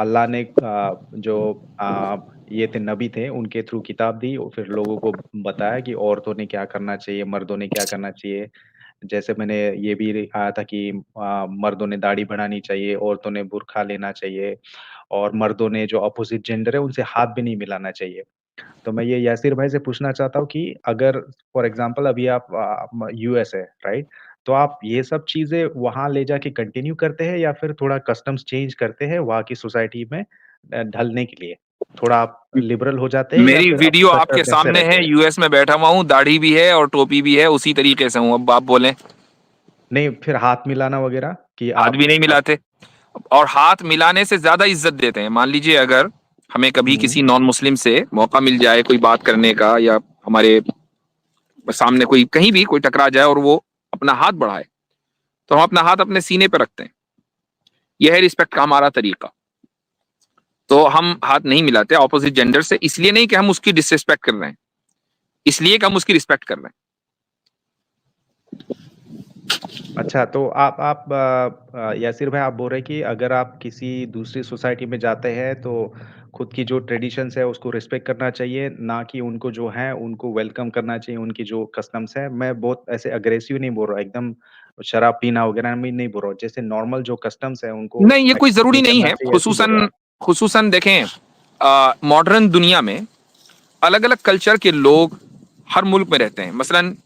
अल्लाह ने जो ये थे नबी थे उनके थ्रू किताब दी और फिर लोगों को बताया कि औरतों ने क्या करना चाहिए, मर्दों ने क्या करना चाहिए। जैसे मैंने ये भी आया था कि मर्दों ने दाढ़ी बढ़ानी चाहिए, औरतों ने बुर्का लेना चाहिए और मर्दों ने जो अपोज़िट जेंडर है उनसे हाथ भी नहीं मिलाना चाहिए। तो मैं ये यासिर भाई से पूछना चाहता हूँ कि अगर फॉर एग्ज़ाम्पल अभी आप यूएस है, राइट? तो आप ये सब चीज़ें वहाँ ले जाके कंटिन्यू करते हैं या फिर थोड़ा कस्टम्स चेंज करते हैं वहाँ की सोसाइटी में ढलने के लिए? थोड़ा आप लिबरल हो जाते हैं या मेरी फिर आप वीडियो कट्टर आपके वैसे सामने रहते है, हैं? यूएस में बैठा हुआ हूँ, दाढ़ी भी है और टोपी भी है, उसी तरीके से हूँ। अब आप बोलें। नहीं, फिर हाथ मिलाना वगैरह कि हाथ आप भी नहीं आप मिलाते, और हाथ मिलाने से ज्यादा इज्जत देते हैं। मान लीजिए अगर हमें कभी हुँ, किसी नॉन मुस्लिम से मौका मिल जाए कोई बात करने का, या हमारे सामने कोई कहीं भी कोई टकरा जाए और वो अपना हाथ बढ़ाए, तो हम अपना हाथ अपने सीने पे रखते हैं। यह है रिस्पेक्ट का हमारा तरीका। तो हम हाथ नहीं मिलाते ऑपोजिट जेंडर से, इसलिए नहीं कि हम उसकी डिसरिस्पेक्ट कर रहे हैं, इसलिए कि हम उसकी रिस्पेक्ट कर रहे अच्छा, तो आप यासिर भाई आप बोल रहे हैं कि अगर आप किसी दूसरी सोसाइटी में जाते हैं तो खुद की जो ट्रेडिशंस है उसको रिस्पेक्ट करना चाहिए, ना कि उनको जो है उनको वेलकम करना चाहिए, उनकी जो कस्टम्स है। मैं बहुत ऐसे अग्रेसिव नहीं बोल रहा, एकदम शराब पीना वगैरह मैं नहीं बोल रहा हूँ। जैसे नॉर्मल जो कस्टम्स है हैं। उनको नहीं, ये कोई एक्सेप्ट जरूरी नहीं नहीं करना है। चाहिए, ऐसे ही बोल रहा खुसूसन हूँ। खुसूसन देखें, मॉडर्न दुनिया में अलग अलग कल्चर के लोग हर मुल्क में रहते हैं। मसलन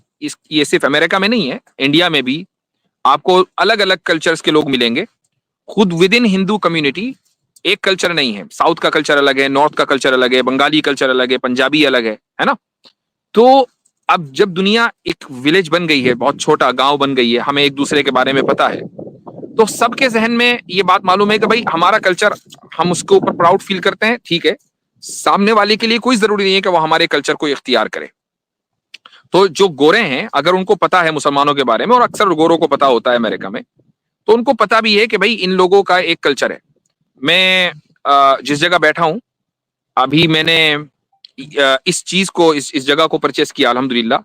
ये सिर्फ अमेरिका में नहीं है, इंडिया में भी आपको अलग अलग कल्चर्स के लोग मिलेंगे। खुद विद इन हिंदू कम्युनिटी एक कल्चर नहीं है। साउथ का कल्चर अलग है, नॉर्थ का कल्चर अलग है, बंगाली कल्चर अलग है, पंजाबी अलग है ना। तो अब जब दुनिया एक विलेज बन गई है, बहुत छोटा गांव बन गई है, हमें एक दूसरे के बारे में पता है, तो सबके जहन में ये बात मालूम है कि भाई हमारा कल्चर, हम उसके ऊपर प्राउड फील करते हैं। ठीक है, सामने वाले के लिए कोई जरूरी नहीं है कि वो हमारे कल्चर को इख्तियार करे। तो जो गोरे हैं, अगर उनको पता है मुसलमानों के बारे में, और अक्सर गोरों को पता होता है अमेरिका में, तो उनको पता भी है कि भाई इन लोगों का एक कल्चर है। मैं जिस जगह बैठा हूं, अभी मैंने इस चीज को, इस जगह को परचेस किया अल्हम्दुलिल्लाह।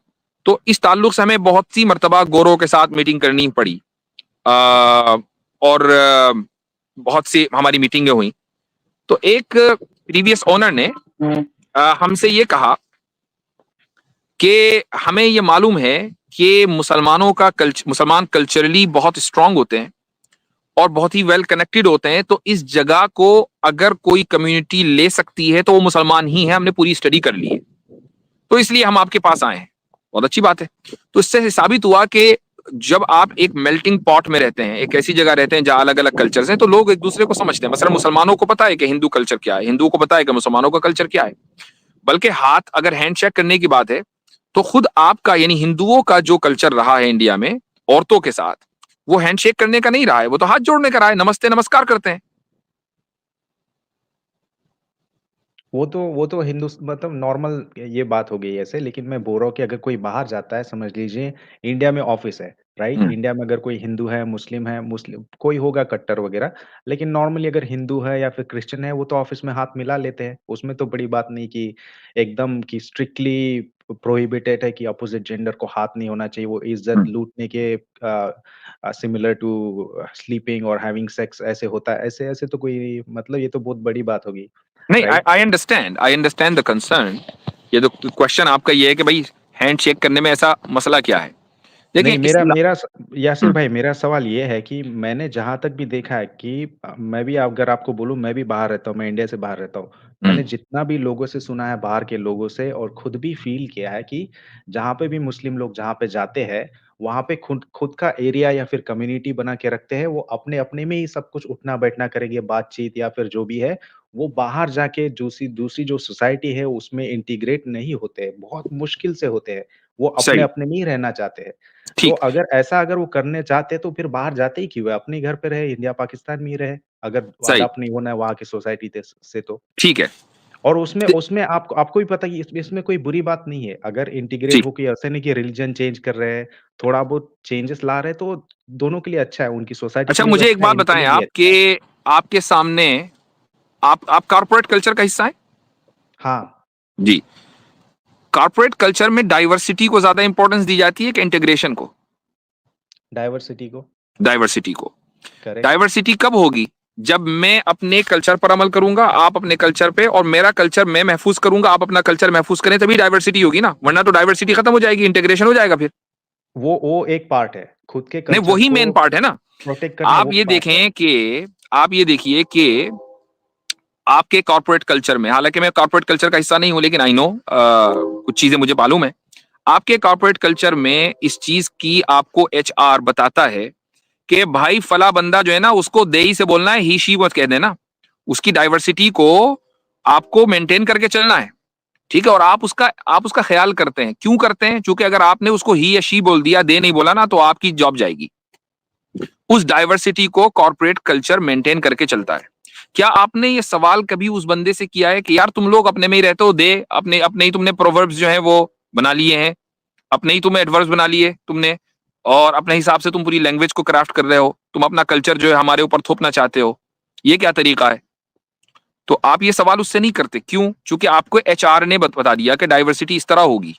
तो इस ताल्लुक से हमें बहुत सी मर्तबा गोरों के साथ मीटिंग करनी पड़ी, और बहुत सी हमारी मीटिंगें हुई। तो एक प्रीवियस ओनर ने हमसे ये कहा कि हमें ये मालूम है कि मुसलमान कल्चरली बहुत स्ट्रांग होते हैं और बहुत ही वेल कनेक्टेड होते हैं। तो इस जगह को अगर कोई कम्युनिटी ले सकती है तो वो मुसलमान ही है, हमने पूरी स्टडी कर ली है, तो इसलिए हम आपके पास आए हैं। बहुत अच्छी बात है। तो इससे साबित हुआ कि जब आप एक मेल्टिंग पॉट में रहते हैं, एक ऐसी जगह रहते हैं जहां अलग अलग कल्चर्स हैं, तो लोग एक दूसरे को समझते हैं। मसलन मुसलमानों को पता है कि हिंदू कल्चर क्या है, हिंदुओं को पता है कि मुसलमानों का कल्चर क्या है। बल्कि हाथ अगर हैंडशेक करने की बात है, तो खुद आपका यानी हिंदुओं का जो कल्चर रहा है इंडिया में औरतों के साथ, वो हैंडशेक करने का नहीं रहा है, वो तो हाथ जोड़ने का रहा है, नमस्ते नमस्कार करते हैं। वो तो मतलब नॉर्मल ये बात हो गई ऐसे, लेकिन मैं बोल रहा हूँ कि अगर कोई बाहर जाता है, समझ लीजिए इंडिया में ऑफिस है, राइट? हम्म, इंडिया में अगर कोई हिंदू है, मुस्लिम कोई होगा कट्टर वगैरह, लेकिन नॉर्मली अगर हिंदू है या फिर क्रिश्चियन है, वो तो ऑफिस में हाथ मिला लेते हैं। उसमें तो बड़ी बात नहीं कि एकदम कि स्ट्रिक्टली प्रोहिबिटेड है कि अपोजिट जेंडर को हाथ नहीं होना चाहिए, वो इज्जत हम्म। लूटने के सिमिलर टू स्लीपिंग और हैविंग सेक्स ऐसे होता है। ऐसे-ऐसे तो कोई मतलब ये तो बहुत बड़ी बात होगी, नहीं, right? I understand the concern. ये तो क्वेश्चन आपका ये है कि भाई हैंड शेक करने में ऐसा मसला क्या है। नहीं, देखिए मेरा मेरा स यासिर हम्म, भाई मेरा सवाल ये है कि मैंने जहाँ तक भी देखा है कि मैं भी अगर आपको बोलूँ मैं भी बाहर रहता हूँ, मैं इंडिया से बाहर रहता हूँ। मैंने हम्म, जितना भी लोगों से सुना है बाहर के लोगों से और खुद भी फ़ील किया है कि जहाँ पे भी मुस्लिम लोग जहाँ पे जाते हैं, वहाँ पे खुद खुद का एरिया या फिर कम्युनिटी बना के रखते हैं। वो अपने-अपने में ही सब कुछ उठना-बैठना करेंगे, बातचीत या फिर जो भी है, वो बाहर जाके दूसरी दूसरी जो सोसाइटी है उसमें इंटीग्रेट नहीं होते हैं, बहुत मुश्किल से होते हैं। वो सही, अपने-अपने में ही रहना चाहते हैं। तो ठीक, अगर वो करने चाहते तो फिर बाहर जाते ही क्यों है? अपने घर पे रहे, इंडिया पाकिस्तान में ही रहे, अगर सही, अडॉप्ट नहीं होना है वहाँ की सोसाइटी से तो। ठीक है, और उसमें उसमें आपको आपको भी पता है कि इसमें कोई बुरी बात नहीं है। अगर इंटीग्रेट जी। होके ऐसा नहीं कि रिलिजन चेंज कर रहे हैं, थोड़ा बहुत चेंजेस ला रहे हैं तो दोनों के लिए अच्छा है, उनकी सोसाइटी के अच्छा, लिए भी मुझे एक अच्छा है, बात इनके बताएं लिए भी आप अच्छा है। कि आपके सामने आप कॉर्पोरेट कल्चर का हिस्सा है। हाँ, जी। कॉर्पोरेट कल्चर में डाइवर्सिटी को ज्यादा इंपॉर्टेंस दी जाती है कि इंटीग्रेशन को? डाइवर्सिटी को, डाइवर्सिटी को। करेक्ट। डाइवर्सिटी कब होगी जब मैं अपने कल्चर पर अमल करूंगा, आप अपने कल्चर पे, और मेरा कल्चर मैं महफूज करूंगा, आप अपना कल्चर महफूज करें, तभी डाइवर्सिटी होगी ना, वरना तो डाइवर्सिटी खत्म हो जाएगी, इंटीग्रेशन हो जाएगा फिर। वो एक पार्ट है, खुद के नहीं, कल्चर वही को मेन पार्ट है ना। प्रोटेक्ट करना आप वो ये पार्ट है। देखें कि आप ये देखिए कि आपके कॉर्पोरेट कल्चर में, हालांकि मैं कॉर्पोरेट कल्चर का हिस्सा नहीं हूं, लेकिन आई नो कुछ चीजें मुझे मालूम है। आपके कॉर्पोरेट कल्चर में इस चीज की आपको एचआर बताता है कि भाई फला बंदा जो है ना, उसको देई से बोलना है, ही शी मत कह देना, उसकी डाइवर्सिटी को आपको मेंटेन करके चलना है, ठीक है। और आप उसका ख्याल करते हैं, क्यों करते हैं? क्योंकि अगर आपने उसको ही या शी बोल दिया, दे नहीं बोला ना, तो आपकी जॉब जाएगी। उस डाइवर्सिटी को कॉर्पोरेट कल्चर मेंटेन करके चलता है। क्या आपने ये सवाल कभी उस बंदे से किया है कि यार तुम लोग अपने में ही रहते हो, दे अपने अपने ही तुमने प्रोवर्ब्स जो है वो बना लिए हैं, अपने ही तुमने एडवर्ब्स बना लिए तुमने, और अपने हिसाब से तुम पूरी लैंग्वेज को क्राफ्ट कर रहे हो, तुम अपना कल्चर जो है हमारे ऊपर थोपना चाहते हो, ये क्या तरीका है? तो आप ये सवाल उससे नहीं करते, क्यों? क्योंकि आपको एचआर ने बता दिया कि डाइवर्सिटी इस तरह होगी।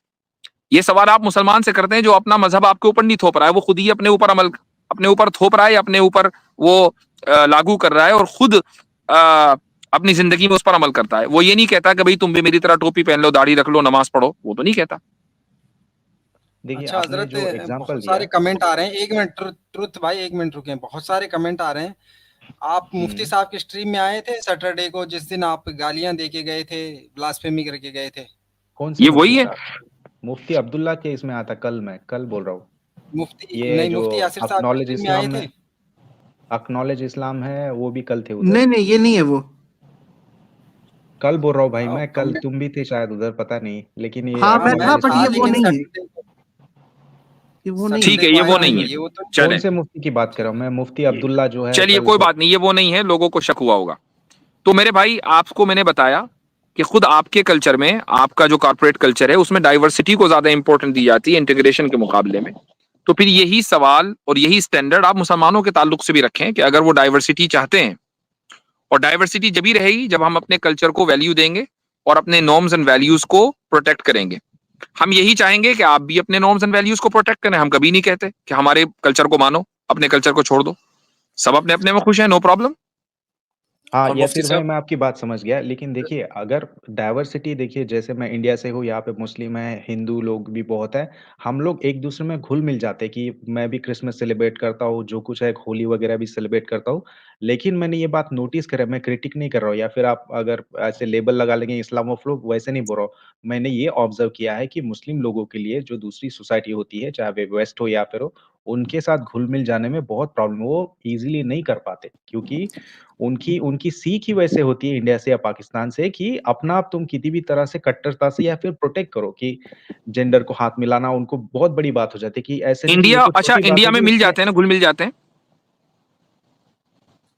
ये सवाल आप मुसलमान से करते हैं जो अपना मजहब आपके ऊपर नहीं थोप रहा है, वो खुद ही अपने ऊपर थोप रहा है, अपने ऊपर वो लागू कर रहा है, और खुद अपनी जिंदगी में उस पर अमल करता है। वो ये नहीं कहता कि भाई तुम भी मेरी तरह टोपी पहन लो, दाढ़ी रख लो, नमाज पढ़ो, वो तो नहीं कहता। देखिए अच्छा आपने हजरत, जो एग्जांपल बहुत दिया। सारे कमेंट आ रहे हैं, एक मिनट, ट्रुथ भाई एक मिनट रुके, बहुत सारे कमेंट आ रहे हैं। आप मुफ्ती हुँ, साहब की स्ट्रीम में आए थे सैटरडे को, जिस दिन आप गालियां दे के गए थे, ब्लास्फेमी करके गए थे? कौन से ये मुफ्ती वही है। साहब? मुफ्ती अब्दुल्ला के इसमें आया था कल, मैं कल बोल रहा हूँ। मुफ्ती ये नहीं, जो मुफ्ती यासिर साहब की एक्नॉलेज स्ट्रीम में आए इस्लाम थे? में, एक्नॉलेज इस्लाम है, वो भी कल थे उधर। नहीं नहीं, ये नहीं है वो। कल बोल रहा हूँ भाई मैं, कल हमने, तुम भी थे शायद उधर, पता नहीं, लेकिन ये हाँ हाँ मैं मैं था, एक्नॉलेज बट था, ये इस्लाम वो में लेकिन नहीं है। सैटरडे को, ये वो नहीं ठीक है। है, को ये आए वो थे, नहीं है। ये वो तो कौन चलें, से मुफ्ती की बात कर रहा हूँ मैं? मुफ्ती अब्दुल्ला जो है चलिए कल कोई जो। बात नहीं, ये वो नहीं है, लोगों को शक हुआ होगा। तो मेरे भाई, आपको मैंने बताया कि खुद आपके कल्चर में, आपका जो कॉर्पोरेट कल्चर है, उसमें डाइवर्सिटी को ज्यादा इंपॉर्टेंट दी जाती है इंटीग्रेशन के मुकाबले में। तो फिर यही सवाल और यही स्टैंडर्ड आप मुसलमानों के ताल्लुक से भी रखें कि अगर वो डाइवर्सिटी चाहते हैं, और डाइवर्सिटी जब ही रहेगी जब हम अपने कल्चर को वैल्यू देंगे और अपने नॉर्म्स एंड वैल्यूज को प्रोटेक्ट करेंगे। हम यही चाहेंगे कि आप भी अपने नॉर्म्स एंड वैल्यूज को प्रोटेक्ट करें। हम कभी नहीं कहते कि हमारे कल्चर को मानो, अपने कल्चर को छोड़ दो। सब अपने अपने में खुश है, नो प्रॉब्लम। हाँ, और मुफ्ती यासिर भाई साहब, मैं आपकी बात समझ गया, लेकिन देखिए अगर डाइवर्सिटी, देखिए जैसे मैं इंडिया से हूँ, यहाँ पे मुस्लिम हैं, हिंदू लोग भी बहुत हैं। हम लोग एक-दूसरे में घुल-मिल जाते हैं कि मैं भी क्रिसमस सेलिब्रेट करता हूँ, जो कुछ है होली वगैरह भी सेलिब्रेट करता हूँ। लेकिन मैंने ये बात नोटिस करा, मैं क्रिटिक नहीं कर रहा हूँ या फिर आप अगर ऐसे लेबल लगा लेंगे इस्लामोफ़ोब, वैसे नहीं बोल रहा हूँ। मैंने ये ऑब्ज़र्व किया है कि मुस्लिम लोगों के लिए जो दूसरी सोसाइटी होती है, चाहे वे वेस्ट हो या फिर हो, उनके साथ घुल-मिल जाने में बहुत प्रॉब्लम, वो ईज़िली नहीं कर पाते, क्योंकि उनकी उनकी सीख ही वैसे होती है इंडिया से या पाकिस्तान से कि अपना आप तुम किसी भी तरह से कट्टरता से या फिर प्रोटेक्ट करो कि जेंडर को हाथ मिलाना उनको बहुत बड़ी बात हो जाती है कि ऐसे नहीं कि ये इंडिया, तो अच्छा छोटी बात इंडिया में होगी मिल उसमें। जाते हैं ना, घुल मिल जाते हैं।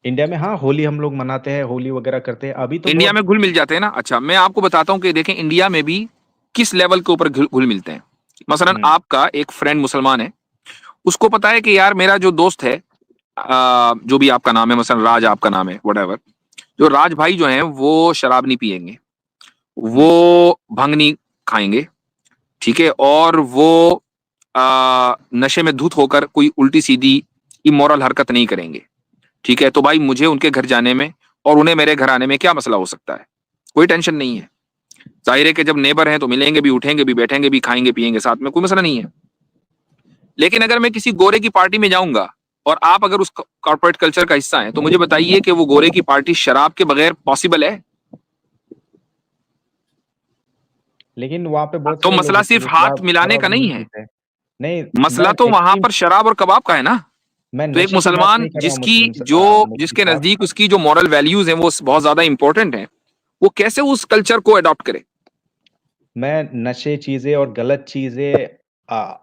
इंडिया में हाँ, होली हम लोग मनाते हैं, होली वगैरह करते हैं, अभी तो इंडिया बहुत। में घुल मिल जाते हैं ना। अच्छा, मैं आपको बताता हूं कि देखें इंडिया में भी किस लेवल के ऊपर घुल घुल मिलते हैं। मसलन हुँ, आपका एक फ्रेंड मुसलमान है, उसको पता है कि यार मेरा जो दोस्त है, जो भी आपका नाम है, मसलन राज आपका नाम है, वट, जो राज भाई जो हैं वो शराब नहीं पिएंगे, हुँ, वो भंग नहीं खाएंगे, ठीक है, और वो नशे में धुत होकर कोई उल्टी सीधी इमोरल हरकत नहीं करेंगे, ठीक है। तो भाई मुझे उनके घर जाने में और उन्हें मेरे घर आने में क्या मसला हो सकता है? कोई टेंशन नहीं है। जाहिर है कि जब नेबर हैं तो मिलेंगे भी, उठेंगे भी, बैठेंगे भी, खाएंगे पिएंगे साथ में, कोई मसला नहीं है। लेकिन अगर मैं किसी गोरे की पार्टी में जाऊंगा और आप अगर उस कॉर्पोरेट कल्चर का हिस्सा हैं, तो मुझे बताइए कि वो गोरे की पार्टी शराब के बगैर पॉसिबल है? लेकिन वहाँ पे बहुत तो सारे लोग मसला होते हैं सिर्फ जो हाथ शराब मिलाने शराब का नहीं नहीं है, पीते हैं। नहीं, मसला मैं तो वहां एक्सट्रीम, पर शराब और कबाब का है ना। मैं तो एक नशे की बात मुसलमान नहीं कर रहा हूँ जिसकी मुस्लिम जो मुफ्ती जिसके साहब। नजदीक उसकी जो मॉरल वैल्यूज हैं वो बहुत ज्यादा इंपॉर्टेंट है, वो कैसे उस कल्चर को अडॉप्ट करे? मैं नशे चीज़ें और गलत चीज़ें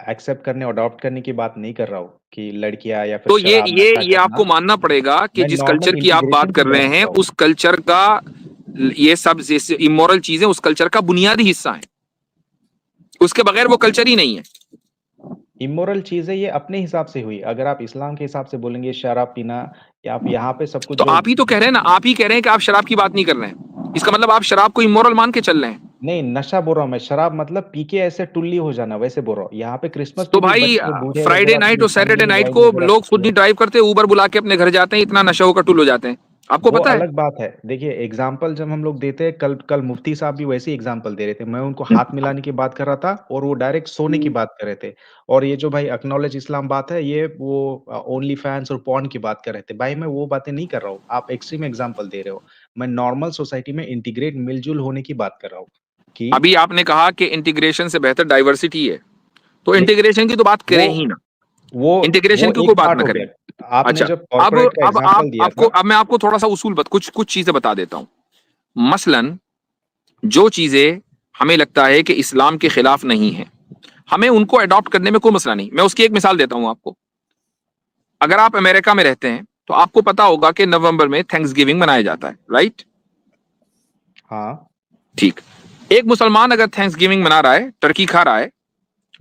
एक्सेप्ट करने और अडॉप्ट करने की बात नहीं कर रहा हूँ कि लड़कियाँ या फिर तो ये शराब, ये नशा ये आपको करना। मानना पड़ेगा कि मैं जिस नॉर्मल कल्चर की आप बात इंटीग्रेशन की कर रहे बात कर हैं, रहा हूँ। उस कल्चर का ये सब जैसे इमोरल चीजें उस कल्चर का बुनियादी हिस्सा है, उसके बगैर वो कल्चर ही नहीं है। इमोरल चीज़ें ये अपने हिसाब से हुई। अगर आप इस्लाम के हिसाब से बोलेंगे शराब पीना, या आप यहाँ पे सब कुछ तो जो। आप ही तो कह रहे हैं ना, आप ही कह रहे हैं कि आप शराब की बात नहीं कर रहे हैं, इसका मतलब आप शराब को इमोरल मान के चल रहे हैं। नहीं, नशा बोल रहा हूँ मैं, शराब मतलब पी के ऐसे टुल्ली हो जाना, वैसे बोल रहा हूँ। यहाँ पे क्रिसमस तो पे भी भाई बच्चे, बूढ़े फ्राइडे वगैरह नाइट पूरी और सैटरडे फैमिली नाइट वाइन को वगैरह लोग पीती खुद है। नहीं ड्राइव करते, उबर बुला के अपने घर जाते हैं, इतना नशा होकर टुल हो जाते हैं। आपको वो पता है? अलग बात है। देखिए एग्ज़ाम्पल जब हम लोग देते हैं, कल कल मुफ्ती साहब भी वैसे ही एग्ज़ाम्पल दे रहे थे। मैं उनको हाथ मिलाने की बात कर रहा था और वो डायरेक्ट सोने की बात कर रहे थे। और ये जो भाई एक्नॉलेज इस्लाम बात है, ये वो ओनली फैन्स और पॉर्न की बात कर रहे थे। भाई मैं वो बातें नहीं कर रहा हूँ, आप एक्सट्रीम एग्ज़ाम्पल दे रहे हो। मैं नॉर्मल सोसाइटी में इंटीग्रेट मिल-जुल होने की बात कर रहा हूँ कि अभी आपने कहा कि इंटीग्रेशन से बेहतर डाइवर्सिटी है, तो नहीं, इंटीग्रेशन की तो बात वो करें ही ना। वो इंटीग्रेशन वो की कोई एक बात पार्ट ना हो करें। गया। आपने अच्छा, जब अब कॉर्पोरेट का अब आप एग्ज़ाम्पल दिया आपको था अब मैं आपको थोड़ा-सा उसूल कुछ कुछ चीज़ें बता देता हूँ। मसलन जो चीज़ें हमें लगता है कि इस्लाम के खिलाफ नहीं है, हमें उनको अडॉप्ट करने में कोई मसला नहीं। मैं उसकी एक मिसाल देता हूँ आपको। अगर आप अमेरिका में रहते हैं, तो आपको पता होगा कि नवंबर में थैंक्सगिविंग मनाया जाता है, राइट? हाँ। ठीक। एक मुसलमान अगर थैंक्सगिविंग मना रहा है, टर्की खा रहा है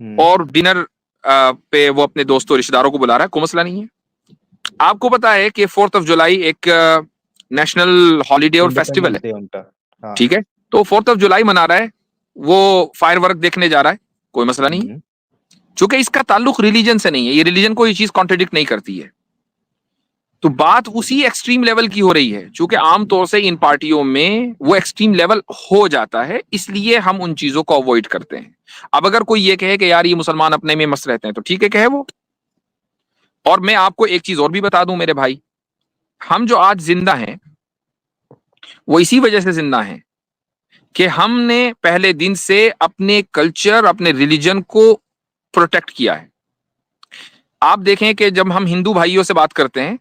हुँ। और डिनर पे वो अपने दोस्तों रिश्तेदारों को बुला रहा है, कोई मसला नहीं है। आपको पता है कि 4th ऑफ जुलाई एक नेशनल हॉलिडे और फेस्टिवल इंडिपेंडेंस है, डे उनका। हाँ। ठीक है? तो 4th ऑफ जुलाई मना रहा है, वो फायरवर्क देखने जा रहा है, कोई मसला नहीं है। हुँ। चूंकि इसका ताल्लुक रिलीजन से नहीं है, ये रिलीजन को ये चीज कॉन्ट्रडिक्ट नहीं करती है, तो बात उसी एक्सट्रीम लेवल की हो रही है। चूंकि आमतौर से इन पार्टियों में वो एक्सट्रीम लेवल हो जाता है, इसलिए हम उन चीजों को अवॉइड करते हैं। अब अगर कोई ये कहे कि यार ये मुसलमान अपने में मस्त रहते हैं, तो ठीक है, कहे वो। और मैं आपको एक चीज और भी बता दूं मेरे भाई, हम जो आज जिंदा हैं, वो इसी वजह से जिंदा हैं कि हमने पहले दिन से अपने कल्चर, अपने रिलीजन को प्रोटेक्ट किया है। आप देखें कि जब हम हिंदू भाइयों से बात करते हैं,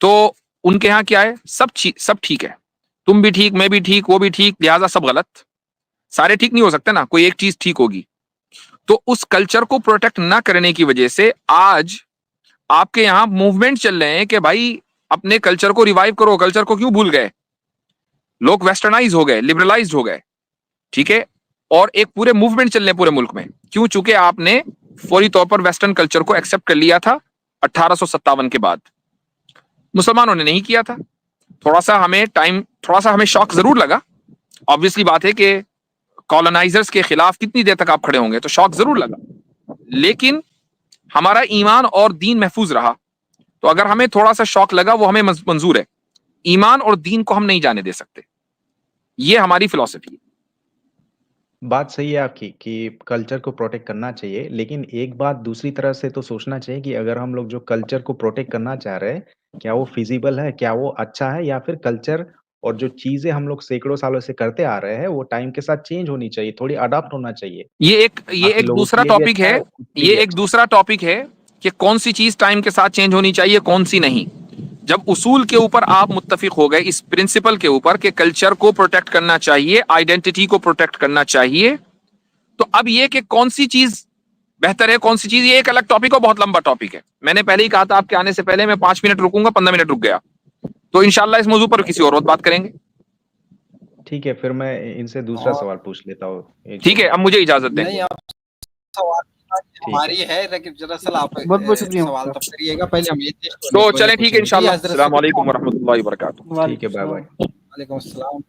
तो उनके यहाँ क्या है, सब ठीक है, तुम भी ठीक, मैं भी ठीक, वो भी ठीक, लिहाजा सब गलत। सारे ठीक नहीं हो सकते ना, कोई एक चीज ठीक होगी। तो उस कल्चर को प्रोटेक्ट ना करने की वजह से आज आपके यहाँ मूवमेंट चल रहे हैं कि भाई अपने कल्चर को रिवाइव करो। कल्चर को क्यों भूल गए? लोग वेस्टर्नाइज हो गए, लिबरलाइज हो गए, ठीक है? और एक पूरे मूवमेंट चल रहे हैं पूरे मुल्क में। क्यों? चूंकि आपने फौरी तौर पर वेस्टर्न कल्चर को एक्सेप्ट कर लिया था 1857 के बाद। मुसलमानों ने नहीं किया था। थोड़ा सा हमें शॉक जरूर लगा। ऑब्वियसली बात है कि कॉलोनाइजर्स के खिलाफ कितनी देर तक आप खड़े होंगे, तो शॉक जरूर लगा, लेकिन हमारा ईमान और दीन महफूज रहा। तो अगर हमें थोड़ा सा शॉक लगा, वो हमें मंजूर है। ईमान और दीन को हम नहीं जाने दे सकते, ये हमारी फिलॉसफी है। बात सही है आपकी कि कल्चर को प्रोटेक्ट करना चाहिए, लेकिन एक बात दूसरी तरह से तो सोचना चाहिए कि अगर हम लोग जो कल्चर को प्रोटेक्ट करना चाह रहे हैं, क्या वो फ़ीज़िबल है? क्या वो अच्छा है? या फिर कल्चर और जो चीज़ें हम लोग सैकड़ों सालों से करते आ रहे हैं, वो टाइम के साथ चेंज होनी चाहिए, थोड़ी अडॉप्ट होना चाहिए। ये बाकी एक लोगों के दूसरा लिए भी टॉपिक अच्छा है। है, खुद के लिए ये भी एक अच्छा है। दूसरा टॉपिक है कि कौन सी चीज टाइम के साथ चेंज होनी चाहिए, कौन सी नहीं। जब उसूल के ऊपर आप मुत्तफिक हो गए, इस प्रिंसिपल के ऊपर कि कल्चर को प्रोटेक्ट करना चाहिए, आइडेंटिटी को प्रोटेक्ट करना चाहिए, तो अब ये कि कौन सी चीज बेहतर है, कौन सी चीज, ये एक अलग टॉपिक और बहुत लंबा टॉपिक है। मैंने पहले ही कहा था आपके आने से पहले मैं 5 मिनट रुकूंगा, 15 मिनट रुक गया। तो इंशाल्लाह इस मौजू पर किसी और वक्त बात करेंगे। ठीक है, फिर मैं इनसे दूसरा और सवाल पूछ लेता हूँ, एक ठीक है, अब मुझे इजाजत दें। नहीं, आप सवाल ठीक हमारी है। है, लेकिन दरअसल आप बहुत बहुत शुक्रिया सवाल मुफ्ती तब करिएगा, पहले हम ये टेस्ट तो होने को चलें, ठीक है, पूछेंगे। जी इंशाल्लाह। हजरत, अस्सलाम शुक्रिया। वालेकुम वरहमतुल्लाहि वबरकातुहू। ठीक है, वालेकुम बाय-बाय। सलाम। वालेकुम अस्सलाम।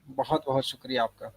बहुत बहुत शुक्रिया आपका।